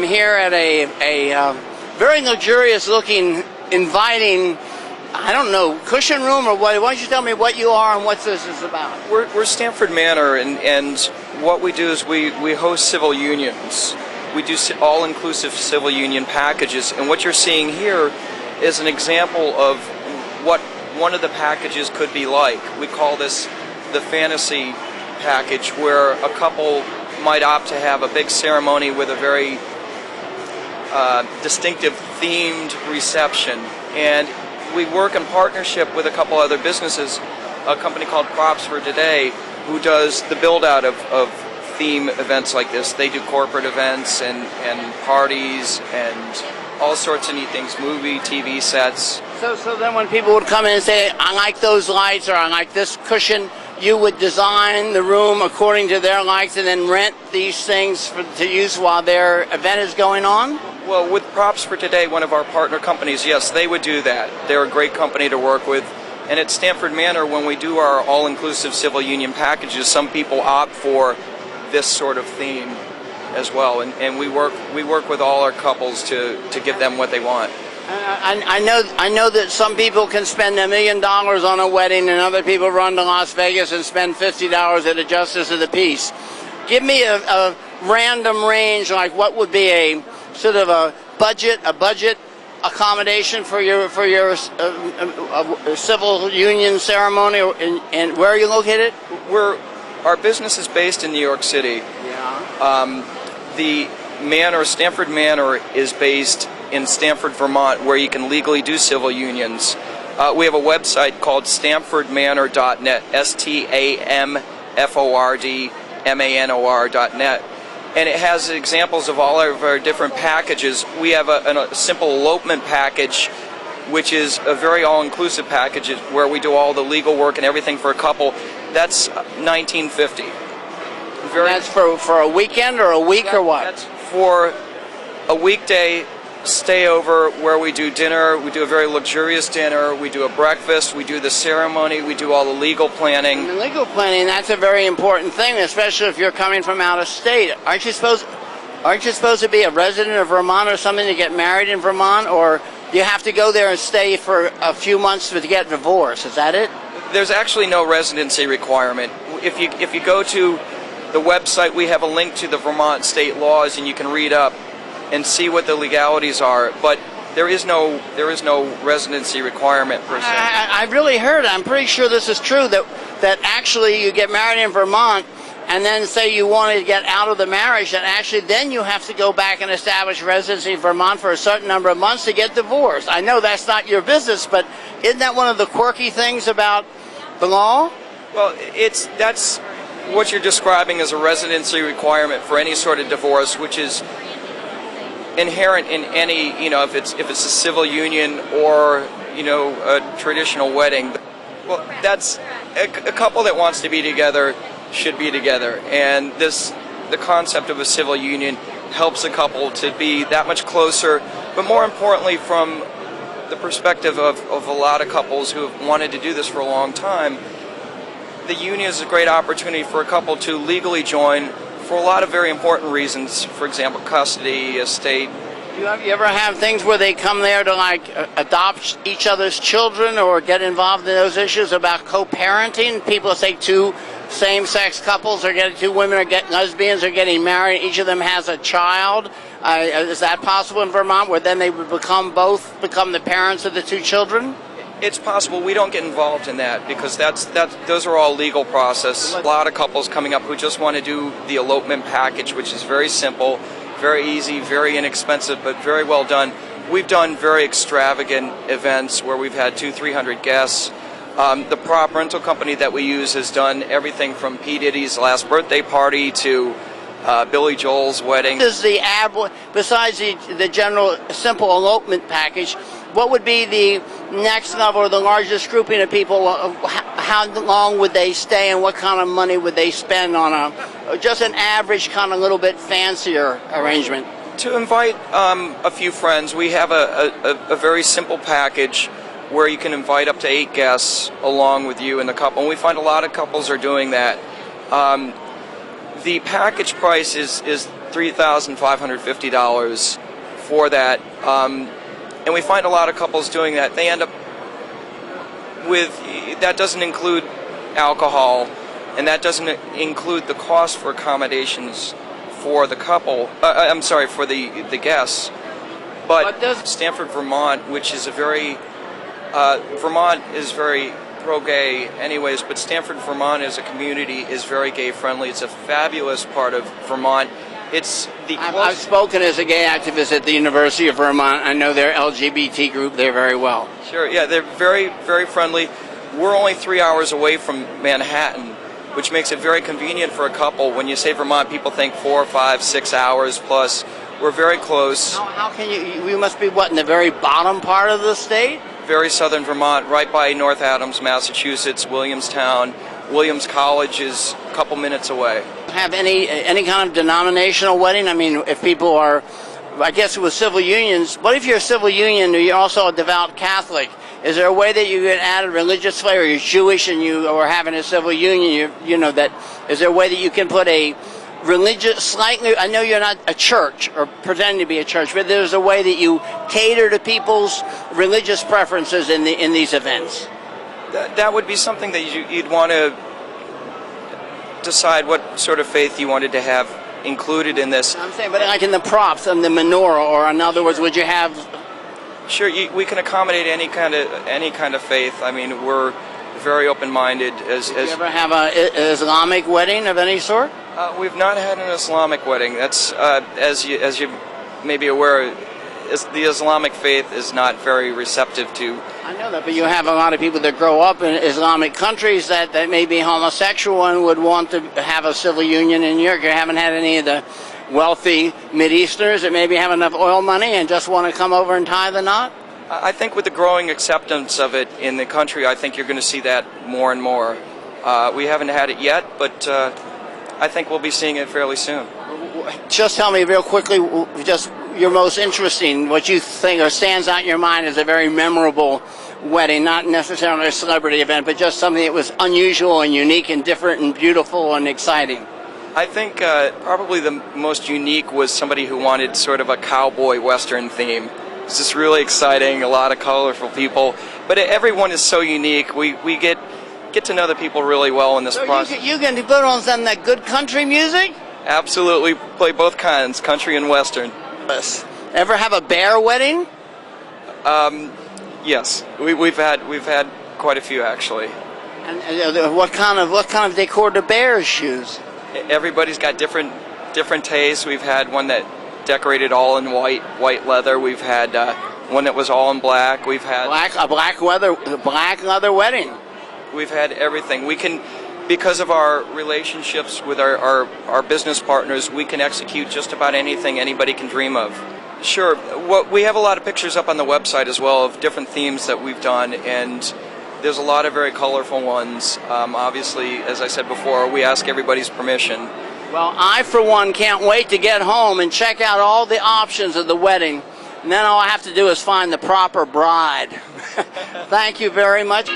I'm here at a very luxurious looking, inviting, I don't know, cushion room or what. Why don't you tell me what you are and what this is about? We're Stamford Manor, and what we do is we host civil unions. We do all-inclusive civil union packages, and what you're seeing here is an example of what one of the packages could be like. We call this the fantasy package, where a couple might opt to have a big ceremony with a very distinctive themed reception. And we work in partnership with a couple other businesses, a company called Props for Today, who does the build-out of theme events like this. They do corporate events and parties and all sorts of neat things, movie, TV sets. So then when people would come in and say, I like those lights or I like this cushion, you would design the room according to their likes and then rent these things to use while their event is going on? Well, with Props for Today, one of our partner companies, yes, they would do that. They're a great company to work with. And at Stamford Manor, when we do our all-inclusive civil union packages, some people opt for this sort of theme as well. And we work with all our couples to give them what they want. I know that some people can spend $1 million on a wedding and other people run to Las Vegas and spend $50 at a Justice of the Peace. Give me a random range, like what would be a sort of a budget accommodation for your civil union ceremony, and where are you located? Our business is based in New York City. Yeah. The Manor, Stamford Manor, is based in Stamford, Vermont, where you can legally do civil unions. We have a website called stamfordmanor.net, STAMFORDMANOR.net, and it has examples of all of our different packages. We have a simple elopement package, which is a very all-inclusive package where we do all the legal work and everything for a couple. That's $19.50. That's for a weekend or a week or what? That's for a weekday stay over where we do dinner. We do a very luxurious dinner. We do a breakfast. We do the ceremony. We do all the legal planning. And the legal planning, that's a very important thing, especially if you're coming from out of state. Aren't you supposed to be a resident of Vermont or something to get married in Vermont, or you have to go there and stay for a few months to get divorced? Is that it? There's actually no residency requirement. If you go to the website, we have a link to the Vermont state laws, and you can read up and see what the legalities are. But there is no residency requirement per se. I really heard, I'm pretty sure this is true, that actually you get married in Vermont, and then say you want to get out of the marriage, and actually then you have to go back and establish residency in Vermont for a certain number of months to get divorced. I know that's not your business, but isn't that one of the quirky things about the law? Well, that's what you're describing as a residency requirement for any sort of divorce, which is inherent in any, if it's a civil union or, a traditional wedding. Well, that's a couple that wants to be together should be together, and the concept of a civil union helps a couple to be that much closer, but more importantly, from the perspective of a lot of couples who have wanted to do this for a long time, the union is a great opportunity for a couple to legally join for a lot of very important reasons. For example, custody, estate. You ever have things where they come there to adopt each other's children or get involved in those issues about co-parenting? People say two same-sex couples two women are getting, lesbians are getting married, each of them has a child. Is that possible in Vermont, where then they would become the parents of the two children? It's possible. We don't get involved in that because those are all legal process. A lot of couples coming up who just want to do the elopement package, which is very simple, very easy, very inexpensive, but very well done. We've done very extravagant events where we've had 200-300 guests. The prop rental company that we use has done everything from P. Ditty's last birthday party to Billy Joel's wedding. Besides the general simple elopement package, what would be the next level or the largest grouping of people? How long would they stay, and what kind of money would they spend on just an average kind of little bit fancier arrangement? To invite a few friends, we have a very simple package where you can invite up to 8 guests along with you and the couple, and we find a lot of couples are doing that. The package price is $3,550 for that. And we find a lot of couples doing that. They end up with, that doesn't include alcohol, and that doesn't include the cost for accommodations for the couple, I'm sorry, for the guests. But Stamford, Vermont, which is a very, Vermont is very pro-gay anyways, but Stamford, Vermont as a community is very gay-friendly. It's a fabulous part of Vermont. It's the I've spoken as a gay activist at the University of Vermont. I know their LGBT group there very well. Sure, yeah, they're very, very friendly. We're only 3 hours away from Manhattan, which makes it very convenient for a couple. When you say Vermont, people think 4, 5, 6 hours plus. We're very close. How can you must be, what, in the very bottom part of the state? Very southern Vermont, right by North Adams, Massachusetts, Williamstown. Williams College is a couple minutes away. Have any kind of denominational wedding? I mean, if people are, I guess with civil unions, what if you're a civil union and you're also a devout Catholic? Is there a way that you can add a religious flavor? You're Jewish and you are having a civil union, you know, that, is there a way that you can put a religious, slightly, I know you're not a church or pretending to be a church, but there's a way that you cater to people's religious preferences in these events? That would be something that you'd want to decide what sort of faith you wanted to have included in this. I'm saying, but like in the props and the menorah, or in other words, would you have? Sure, we can accommodate any kind of faith. I mean, we're very open-minded. Did you ever have an Islamic wedding of any sort? We've not had an Islamic wedding. That's as you may be aware, the Islamic faith is not very receptive to. I know that, but you have a lot of people that grow up in Islamic countries that may be homosexual and would want to have a civil union in Europe. You haven't had any of the wealthy Mideasterners that maybe have enough oil money and just want to come over and tie the knot? I think with the growing acceptance of it in the country, I think you're going to see that more and more. We haven't had it yet, but I think we'll be seeing it fairly soon. Just tell me real quickly, just your most interesting, what you think or stands out in your mind as a very memorable wedding, not necessarily a celebrity event, but just something that was unusual and unique and different and beautiful and exciting. I think probably the most unique was somebody who wanted sort of a cowboy western theme. It's just really exciting, a lot of colorful people, but everyone is so unique. We get to know the people really well in this process. You can put on some of that good country music? Absolutely, play both kinds, country and western. Ever have a bear wedding? Yes, we've had quite a few actually. And what kind of decor do bears use? Everybody's got different tastes. We've had one that decorated all in white leather. We've had one that was all in black. We've had a black leather wedding. We've had everything. We can, because of our relationships with our business partners, we can execute just about anything anybody can dream of. Sure. We have a lot of pictures up on the website as well of different themes that we've done, and there's a lot of very colorful ones. Obviously, as I said before, we ask everybody's permission. Well, I, for one, can't wait to get home and check out all the options of the wedding. And then all I have to do is find the proper bride. Thank you very much.